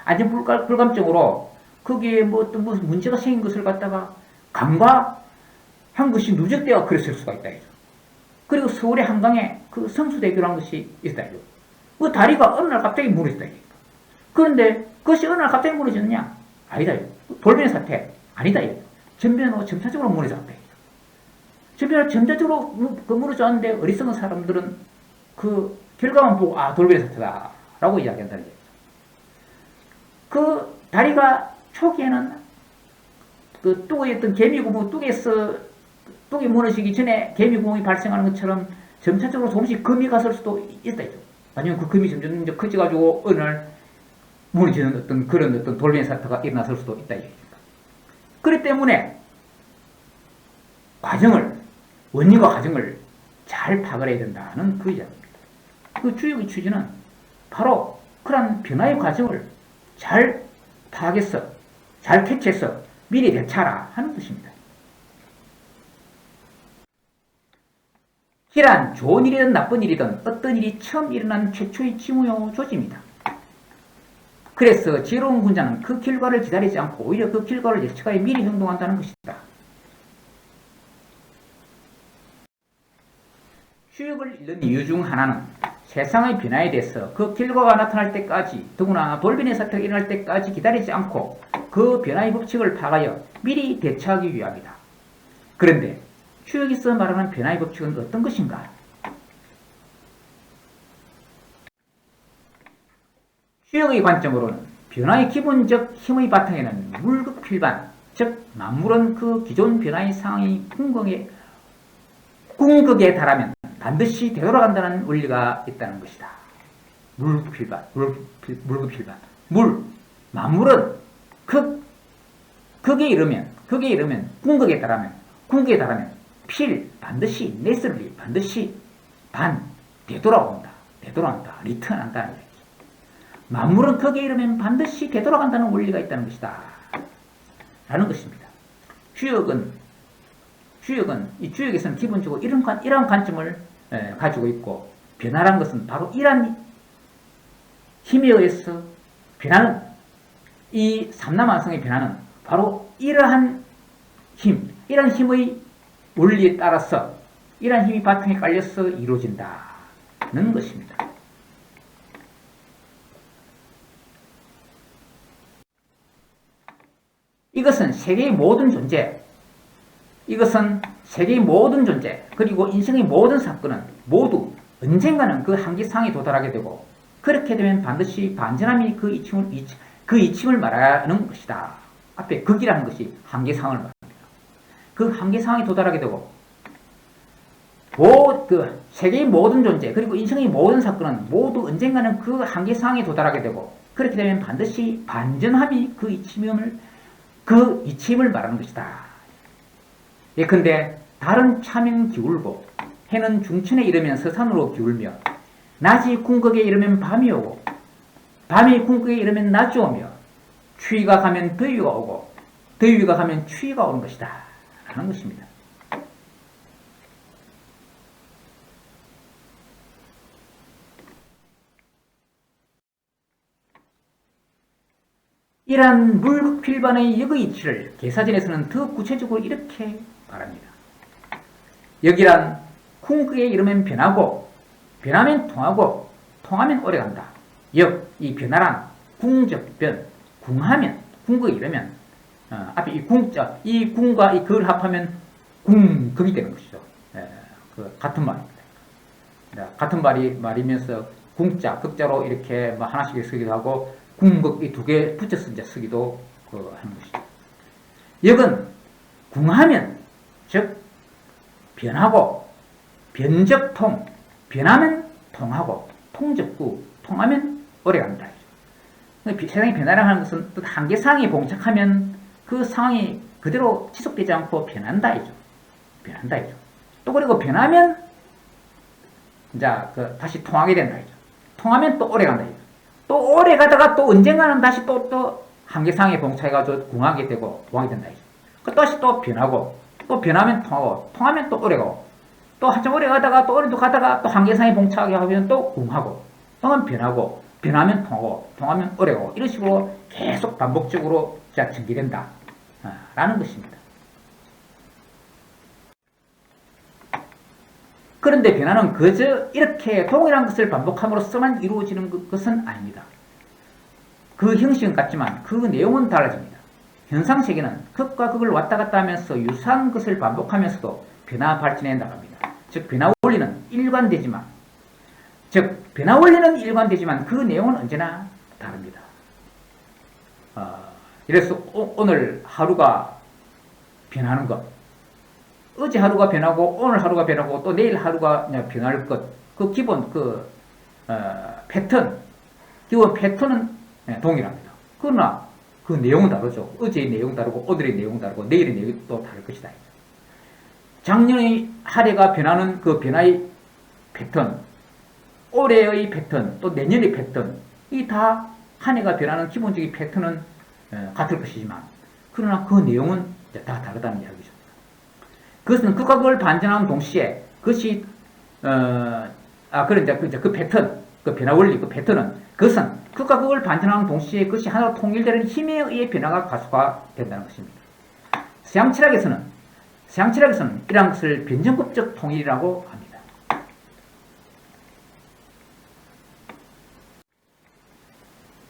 안전 불감증으로 거기에 어떤 무슨 문제가 생긴 것을 갖다가 간과한 것이 누적되어 그랬을 수가 있다. 그리고 서울의 한강에 성수대교라는 것이 있다. 그 다리가 어느 날 갑자기 무너졌다. 그런데 그것이 어느 날 갑자기 무너졌냐? 아니다. 돌변의 사태 아니다. 전변으로 점차적으로 무너졌다. 전변으로 점차적으로 무너졌는데 어리석은 사람들은 그 결과만 보고 돌변의 사태다 라고 이야기한다는 얘기죠. 그 다리가 초기에는 뚝에 있던 개미구멍, 뚝이 무너지기 전에 개미구멍이 발생하는 것처럼 점차적으로 조금씩 금이 갔을 수도 있다. 아니면 그 금이 점점 이제 커져가지고 어느 날 무너지는 그런 돌변의 사태가 일어났을 수도 있다. 그렇기 때문에 원인과 과정을 잘 파악을 해야 된다는 그 이야기입니다. 그 주역의 취지는 바로 그런 변화의 과정을 잘 파악해서, 잘 캐치해서 미리 대처하라 하는 것입니다. 희란 좋은 일이든 나쁜 일이든 어떤 일이 처음 일어난 최초의 징후요 조지입니다. 그래서 지혜로운 군자는 그 결과를 기다리지 않고 오히려 그 결과를 예측하여 미리 행동한다는 것이다. 휴역을 잃는 이유 중 하나는 세상의 변화에 대해서 그 결과가 나타날 때까지, 더구나 돌변의 사태가 일어날 때까지 기다리지 않고 그 변화의 법칙을 파악하여 미리 대처하기 위함이다. 그런데 추역에서 말하는 변화의 법칙은 어떤 것인가? 추역의 관점으로는 변화의 기본적 힘의 바탕에는 물극필반, 즉 만물은 그 기존 변화의 상황이 궁극에 달하면 반드시 되돌아간다는 원리가 있다는 것이다. 물극필반, 물극필반. 만물은 극에 이르면 궁극에 달하면 반드시 necessarily, 반드시 되돌아온다, 리턴한다는 얘기. 만물은 극에 이르면 반드시 되돌아간다는 원리가 있다는 것이다 라는 것입니다. 이 주역에서는 기본적으로 이런 관점을 가지고 있고, 변화라는 것은 바로 이러한 힘에 의해서 이 삼라만성의 변화는 바로 이러한 힘의 원리에 따라서 이러한 힘이 바탕에 깔려서 이루어진다는 것입니다. 이것은 세계의 모든 존재, 그리고 인생의 모든 사건은 모두 언젠가는 그 한계상에 도달하게 되고, 그렇게 되면 반드시 반전함이 그 이침을 말하는 것이다. 앞에 극이라는 것이 한계상을 말합니다. 그 한계상에 도달하게 되고, 세계의 모든 존재, 그리고 인생의 모든 사건은 모두 언젠가는 그 한계상에 도달하게 되고, 그렇게 되면 반드시 반전함이 그 이침을 말하는 것이다. 예컨대 달은 차면 기울고, 해는 중천에 이르면 서산으로 기울며, 낮이 궁극에 이르면 밤이 오고, 밤이 궁극에 이르면 낮이 오며, 추위가 가면 더위가 오고, 더위가 가면 추위가 오는 것이다 라는 것입니다. 이러한 물극필반의 역의 이치를 계사전에서는 더 구체적으로 이렇게 말합니다. 역이란 궁극에 이르면 변하고, 변하면 통하고, 통하면 오래간다. 이 변화란 궁적 변, 궁하면, 궁극에 이르면, 앞에 이 궁자, 이 궁과 이 극을 합하면 궁극이 되는 것이죠. 같은 말입니다. 같은 말이면서 궁자, 극자로 이렇게 하나씩 쓰기도 하고, 궁극 이 두 개 붙여서 이제 쓰기도 하는 것이죠. 역은 궁하면, 즉 변하고, 변적통, 변하면 통하고, 통적구, 통하면 오래간다. 세상의 변화를 하는 것은 한계상에 봉착하면 그 상황이 그대로 지속되지 않고 변한다. 또 그리고 변하면 이제 다시 통하게 된다. 통하면 또 오래간다. 또 오래 가다가 또 언젠가는 다시 또 한계상에 봉착해가지고 궁하게 되고 통하게 된다. 다시 또 변하고, 또 변하면 통하고, 통하면 또 오래 가고, 또 한참 오래 가다가 또 오래도 가다가 또 한계상에 봉착하게 하면 또 궁하고, 또는 변하고, 변하면 통하고, 통하면 오래 가고, 이런 식으로 계속 반복적으로 전개된다 라는 것입니다. 그런데 변화는 그저 이렇게 동일한 것을 반복함으로써만 이루어지는 것은 아닙니다. 그 형식은 같지만 그 내용은 달라집니다. 현상세계는 극과 극을 왔다 갔다 하면서 유사한 것을 반복하면서도 변화 발전해 나갑니다. 즉 변화 원리는 일관되지만 그 내용은 언제나 다릅니다. 그래서 오늘 하루가 변하는 것, 어제 하루가 변하고 오늘 하루가 변하고 또 내일 하루가 변할 것, 그 기본 패턴, 기본 패턴은 동일합니다. 그러나 그 내용은 다르죠. 어제의 내용 다르고 오늘의 내용 다르고 내일의 내용이 또 다를 것이다. 작년의 한 해가 변하는 그 변화의 패턴, 올해의 패턴, 또 내년의 패턴, 이 다 한 해가 변하는 기본적인 패턴은 같을 것이지만, 그러나 그 내용은 다 다르다는 이야기죠. 그것은 극과 극을 반전하는 동시에 그것이 그 패턴, 그 변화 원리, 그 패턴은 그것은 극과 극을 반전하는 동시에 그것이 하나로 통일되는 힘에 의해 변화가 가속화 된다는 것입니다. 서양철학에서는 이러한 것을 변정법적 통일이라고 합니다.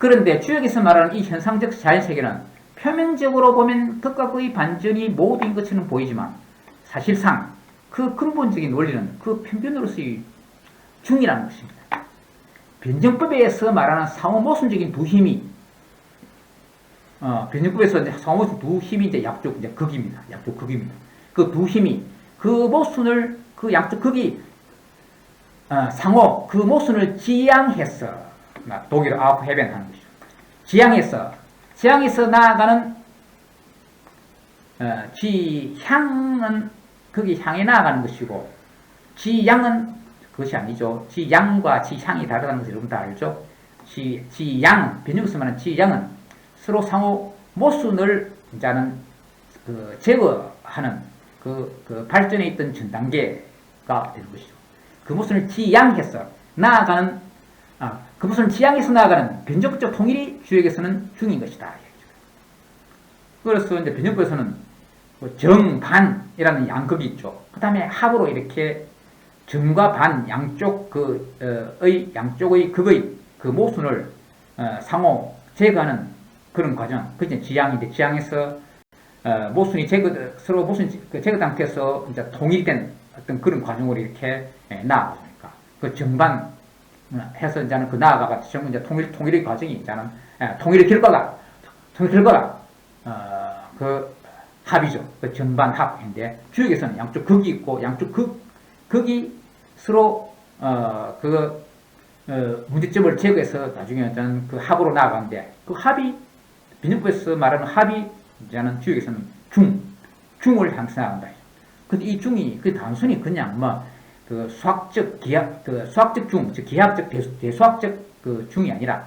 그런데 주역에서 말하는 이 현상적 자연세계는 표면적으로 보면 극과 극의 반전이 모두인 것처럼 보이지만 사실상 그 근본적인 원리는 그 편변으로서의 중이라는 것입니다. 변정법에서 말하는 상호 모순적인 두 힘이 변정법에서 이제 상호 모순 두 힘이 이제 양쪽 이제 극입니다. 양쪽 극입니다. 그 두 힘이 그 모순을 그 양쪽 극이 상호 그 모순을 지향해서 독일어 아프헤벤 하는 것이죠. 지향해서 나아가는 지향은 거기 향해 나아가는 것이고 지향은 그것이 아니죠. 지향과 지향이 다르다는 것을 여러분 다 알죠. 지향 변형에서 말하는 지향은 서로 상호 모순을 이제는 그 제거하는 그 발전에 있던 전 단계가 되는 것이죠. 그 모순을 지향해서 나아가는 그 모순을 지향해서 나아가는 변정법적 통일이 주역에서는 중인 것이다. 그래서 이제 변정법에서는 정반이라는 양극이 있죠. 그 다음에 합으로 이렇게 정과 반 양쪽 양쪽의 극의 그 모순을 상호 제거하는 그런 과정. 그게 지향인데 지향에서 모순이 서로 모순 제거 상태에서 이제 통일된 어떤 그런 과정으로 이렇게 나아가니까 그 정반 해서 이제는 그 나아가가 전부 이제 통일의 과정이 이제는 통일의 결과가 그 합이죠. 그 정반 합인데 주역에서는 양쪽 극이 있고 양쪽 극이 서로 문제점을 제거해서 나중에 이제는 그 합으로 나아가는데 그 합이 변형법에서 말하는 합이 이제는 주역에서는 중을 향해서 나간다. 근데 이 중이 그 단순히 그냥 그 수학적 기하 그 수학적 중, 즉 기하학적 대수학적 그 중이 아니라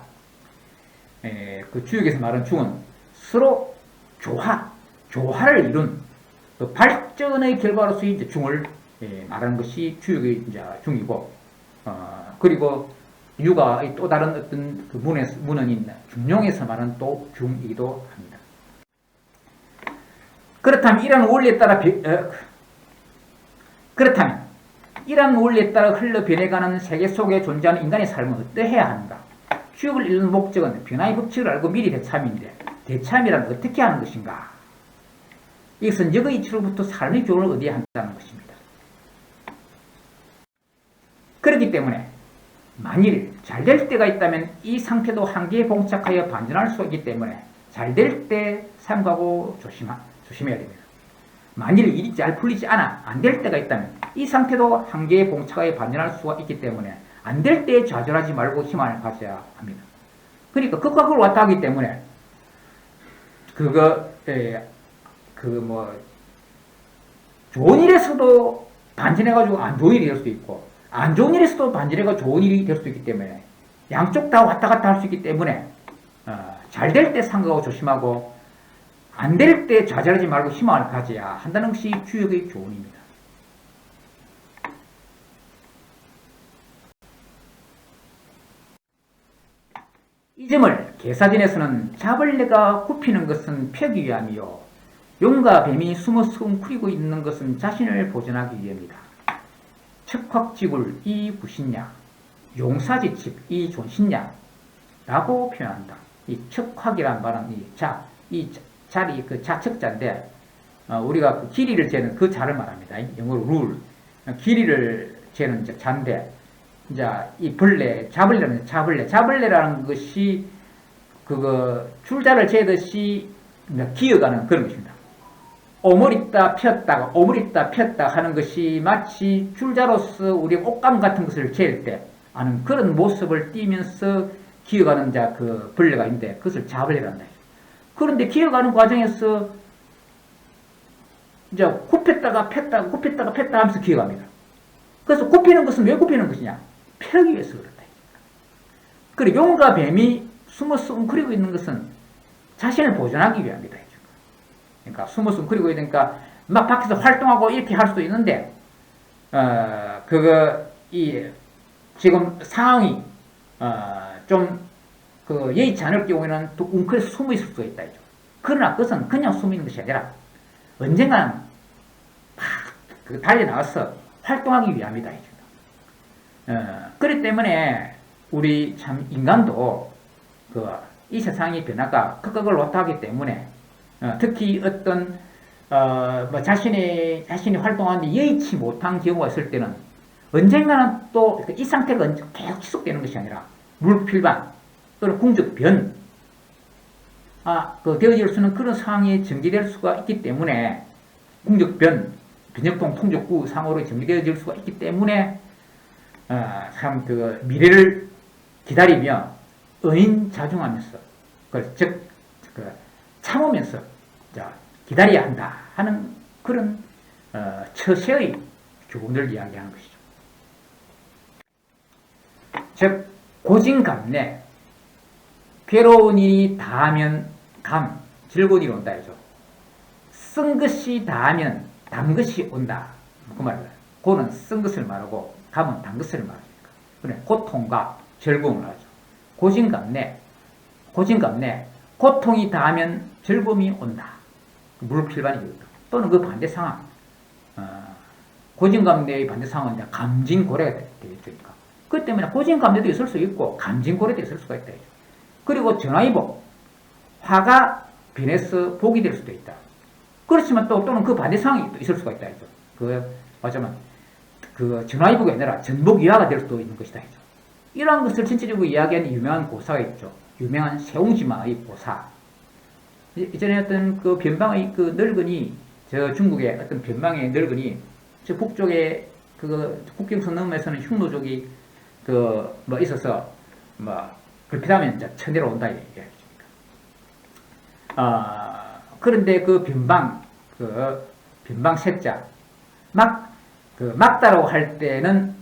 그 주역에서 말하는 중은 서로 조화를 이룬 그 발전의 결과로서 이제 중을 말하는 것이 주역의 이제 중이고 그리고 유가의 또 다른 어떤 그 문헌인 중용에서 말하는 또 중이기도 합니다. 그렇다면 이러한 원리에 따라 흘러 변해가는 세계 속에 존재하는 인간의 삶은 어떠해야 하는가? 주역을 이루는 목적은 변화의 법칙을 알고 미리 대참인데 대참이란 어떻게 하는 것인가? 이것은 역의 이치로부터 삶의 교훈을 얻어야 한다는 것입니다. 그렇기 때문에 만일 잘 될 때가 있다면 이 상태도 한계에 봉착하여 반전할 수 있기 때문에 잘 될 때 삼가고 조심해야 됩니다. 만일 일이 잘 풀리지 않아 안 될 때가 있다면 이 상태도 한계에 봉착하여 반전할 수가 있기 때문에 안 될 때에 좌절하지 말고 희망을 가져야 합니다. 그러니까 극과 극을 왔다 하기 때문에 좋은 일에서도 반전해가지고 안 좋은 일이 될 수도 있고 안 좋은 일에서도 반전해가지고 좋은 일이 될 수도 있기 때문에 양쪽 다 왔다 갔다 할 수 있기 때문에 잘 될 때 삼가고 조심하고 안 될 때 좌절하지 말고 희망을 가져야 한다는 것이 주역의 교훈입니다. 이 점을 계사전에서는 잡을래가 굽히는 것은 펴기 위함이요 용과 뱀이 숨어서 웅크리고 있는 것은 자신을 보존하기 위함이다. 척확지굴 이 구신냐 용사지칩 이 존신냐 라고 표현한다. 이 척확이란 말은 이 자리 그 자척자인데 우리가 그 길이를 재는 그 자를 말합니다. 영어로 룰 길이를 재는 이제 자인데 이제 이 잡을래라는 것이 그거 줄자를 재듯이 기어가는 그런 것입니다. 오므리다 폈다 하는 것이 마치 줄자로서 우리 옷감 같은 것을 재일 때 하는 그런 모습을 띠면서 기어가는 그 벌레가 있는데 그것을 잡을래란다. 그런데 기어가는 과정에서 이제 굽혔다가 폈다 하면서 기어갑니다. 그래서 굽히는 것은 왜 굽히는 것이냐? 펴기 위해서 그렇다. 그리고 용과 뱀이 숨어서 웅크리고 있는 것은 자신을 보존하기 위함이다. 그러니까 숨어서 웅크리고 있으니까 막 밖에서 활동하고 이렇게 할 수도 있는데 지금 상황이 좀 예의치 않을 경우에는 또 웅크려서 숨어 있을 수가 있다. 그러나 그것은 그냥 숨어 있는 것이 아니라 언젠가는 막 달려 나와서 활동하기 위함이다. 그렇기 때문에 우리 참 인간도 이 세상의 변화가 극극을 왔다하기 때문에 특히 어떤 뭐 자신이 활동하는데 여의치 못한 경우가 있을 때는 언젠가는 또 이 상태가 계속 지속되는 것이 아니라 물필반 또는 궁적변 되어질 수는 그런 상황이 전개될 수가 있기 때문에 궁적변, 변역통 통적구 상으로 전개되어질 수가 있기 때문에 참 미래를 기다리며 은인자중하면서 즉 참으면서 기다려야 한다 하는 그런 처세의 교훈을 이야기하는 것이죠. 즉 고진감래 괴로운 일이 다하면 감 즐거운 일이 온다 해죠. 쓴 것이 다하면 단 것이 온다 그 말이에요. 고는 쓴 것을 말하고 감은 단 것을 말합니다. 그래 고통과 즐거움을 하죠. 고진감래 고통이 다하면 즐거움이 온다. 물필반이거든. 또는 그 반대 상황 고진감래의 반대 상황은 이제 감진고래가 되겠죠. 그 때문에 고진감래도 있을 수 있고 감진고래도 있을 수가 있다. 그리고 전화위복 화가 변해서 복이 될 수도 있다. 그렇지만 또는 그 반대 상황이 있을 수가 있다. 어쩌면 전화위복이 아니라 전복위화가 될 수도 있는 것이다. 이러한 것을 전체적으로 이야기하는 유명한 고사가 있죠. 유명한 세옹지마의 고사. 이전에 어떤 그 변방의 그 늙은이, 저 중국의 어떤 변방의 늙은이, 저 북쪽에 국경선 너머에서는 흉노족이 있어서 불필하면 이제 쳐내려온다 이야기입니다. 그런데 변방 색자 막다라고 할 때는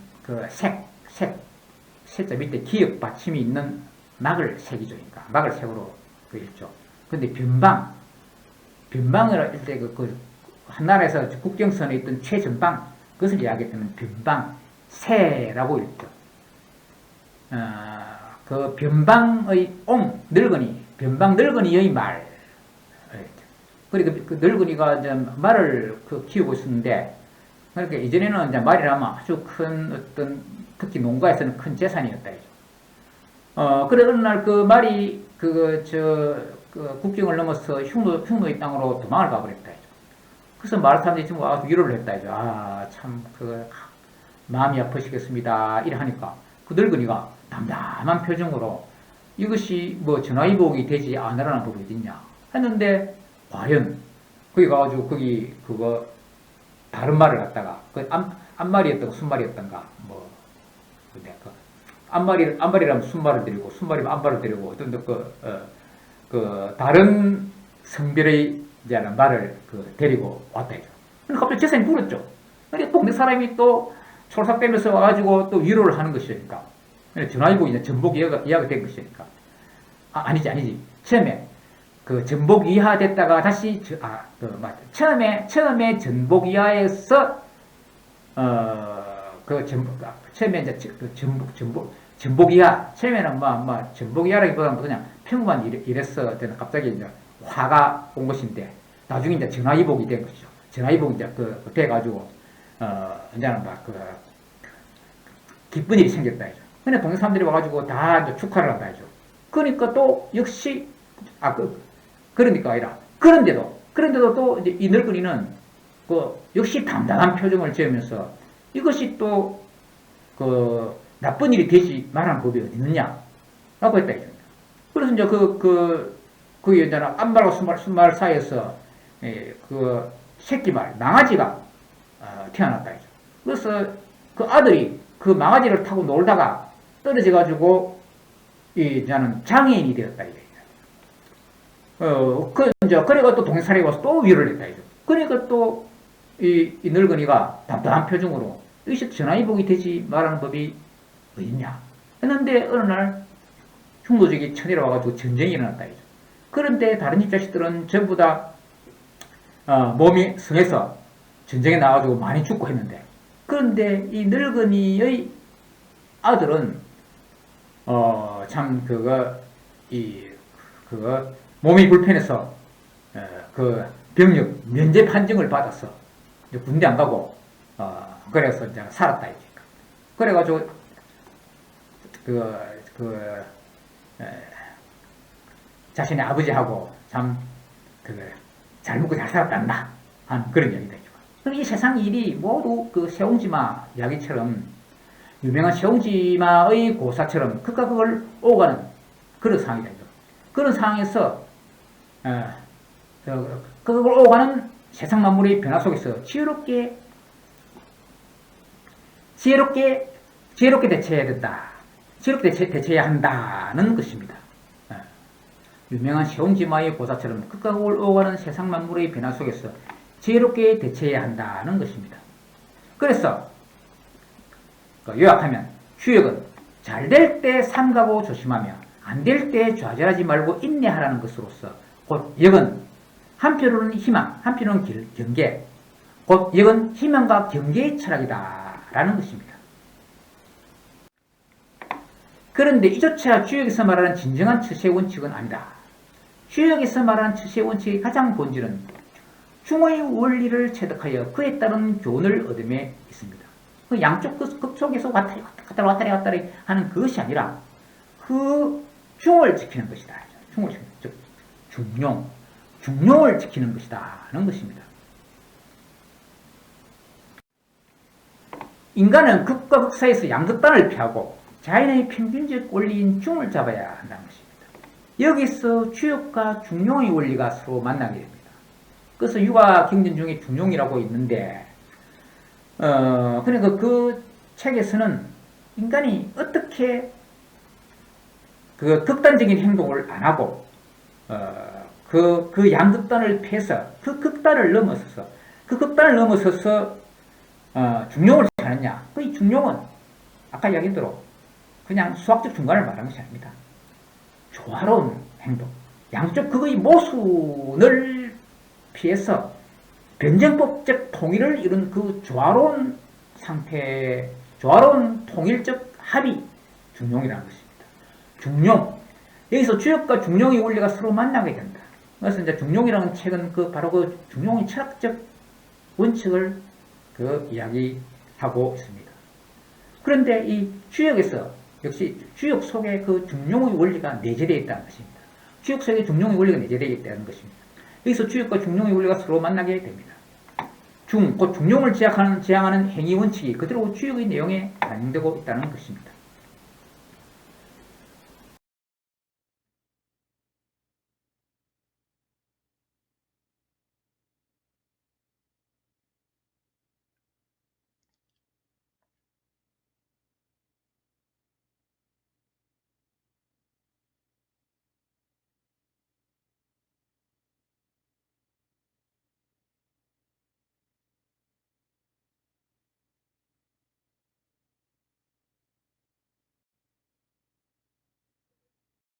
색자 밑에 기역 받침이 있는 막을 색이죠. 그러니까 막을 색으로 그렸죠. 근데 변방을 할 때 한 나라에서 국경선에 있던 최전방 그것을 이야기했다면 변방새라고 읽죠. 그 변방의 변방 늙은이의 말. 그러니까 그 늙은이가 이제 말을 키우고 있었는데, 그러니까 이전에는 이제 말이라면 아주 큰 어떤, 특히 농가에서는 큰 재산이었다. 그래, 어느 날 그 말이 국경을 넘어서 흉노의 땅으로 도망을 가버렸다. 그래서 마을 사람들이 지금 와서 위로를 했다. 참, 마음이 아프시겠습니다. 이래 하니까 그 늙은이가 담담한 표정으로 이것이 전화위복이 되지 않으라는 법이 어딨냐 했는데, 과연 거기 가가지고 다른 말을 갖다가 앞말이었던가 순말이었던가 앞말이라면 순말을 드리고 순말이면 앞말을 드리고 어떤 다른 성별의 말을 데리고 왔다 이죠. 근데 갑자기 재산이 불었죠. 근데 동네 사람이 또 솔삭대면서 와가지고 또 위로를 하는 것이니까. 전화위복이 이제 전복 이하가 된 것이니까. 아니지. 처음에 전복 이하 됐다가 다시 처음에 전복 이하에서 처음에 이제 전복 이하 처음에는 전복 이하라기보다는 그냥 평범한 이랬어. 갑자기 이제 화가 온 것인데 나중에 이제 전화위복이 된 것이죠. 전화위복이 이제 돼가지고 이제는 기쁜 일이 생겼다 이죠. 근데 동네 사람들이 와가지고 다 이제 축하를 한다 이죠. 그러니까 또 역시 그러니까 아니라 그런데도 또 이제 이 늙은이는 역시 담담한 표정을 지으면서 이것이 또 나쁜 일이 되지 말라는 법이 어디 있느냐라고 했다 이죠. 그래서 이제 그 여자는 앞말과 순말 사이에서 새끼말 망아지가 태어났다 이죠. 그래서 그 아들이 그 망아지를 타고 놀다가 떨어져가지고 이제는 장애인이 되었다 이게. 그래가 또 동네 사람이 와서 또 위로를 했다 이죠. 그러니까 또 이 늙은이가 답답한 표정으로 이것이 전화위복이 되지 말라는 법이 어딨냐 했는데 어느 날 흉노족이 쳐내려와가지고 전쟁이 일어났다 이죠. 그런데 다른 집 자식들은 전부 다 몸이 성해서 전쟁에 나와가지고 많이 죽고 했는데, 그런데 이 늙은이의 아들은 참 몸이 불편해서 병력 면제 판정을 받아서 이제 군대 안 가고 그래서 이제 살았다 이제. 자신의 아버지하고 참 잘 먹고 잘 살았단다 하는 그런 이야기다. 그럼 이 세상 일이 모두 그 세옹지마 이야기처럼 유명한 세옹지마의 고사처럼 극과 극을 오가는 그런 상황이다. 그런 상황에서 극을 오가는 세상 만물의 변화 속에서 지혜롭게 대처해야 된다. 지혜롭게 대처해야 한다는 것입니다. 유명한 세옹지마의 고사처럼 극과 극을 오가는 세상 만물의 변화 속에서 지혜롭게 대처해야 한다는 것입니다. 그래서 요약하면 주역은 잘 될 때 삼가고 조심하며 안 될 때 좌절하지 말고 인내하라는 것으로서 곧 역은 한편으로는 희망, 한편으로는 경계, 곧 역은 희망과 경계의 철학이다라는 것입니다. 그런데 이조차 주역에서 말하는 진정한 처세의 원칙은 아니다. 주역에서 말하는 처세의 원칙의 가장 본질은 중의 원리를 체득하여 그에 따른 교훈을 얻음에 있습니다. 그 양쪽 극쪽에서 왔다리 하는 그것이 아니라 그 중을 지키는 것이다. 중을 지키는, 즉 중용을 지키는 것이다는 것입니다. 인간은 극과 극 사이에서 양극단을 피하고 자연의 평균적 원리인 중을 잡아야 한다는 것입니다. 여기서 주역과 중용의 원리가 서로 만나게 됩니다. 그래서 육아 경전 중에 중용이라고 있는데, 그러니까 그 책에서는 인간이 어떻게 그 극단적인 행동을 안 하고, 그 양극단을 패서 그 극단을 넘어서서 중용을 하느냐. 그 중용은 아까 이야기대로 그냥 수학적 중간을 말하는 것이 아닙니다. 조화로운 행동, 양쪽 극의 모순을 피해서 변정법적 통일을 이룬 그 조화로운 상태, 조화로운 통일적 합이 중용이라는 것입니다. 중용. 여기서 주역과 중용의 원리가 서로 만나게 된다. 그래서 이제 중용이라는 책은 바로 그 중용의 철학적 원칙을 이야기하고 있습니다. 그런데 이 주역에서 역시 주역 속에 그 중용의 원리가 내재되어 있다는 것입니다. 주역 속에 중용의 원리가 내재되어 있다는 것입니다. 여기서 주역과 중용의 원리가 서로 만나게 됩니다. 곧 중용을 지향하는 행위 원칙이 그대로 주역의 내용에 반영되고 있다는 것입니다.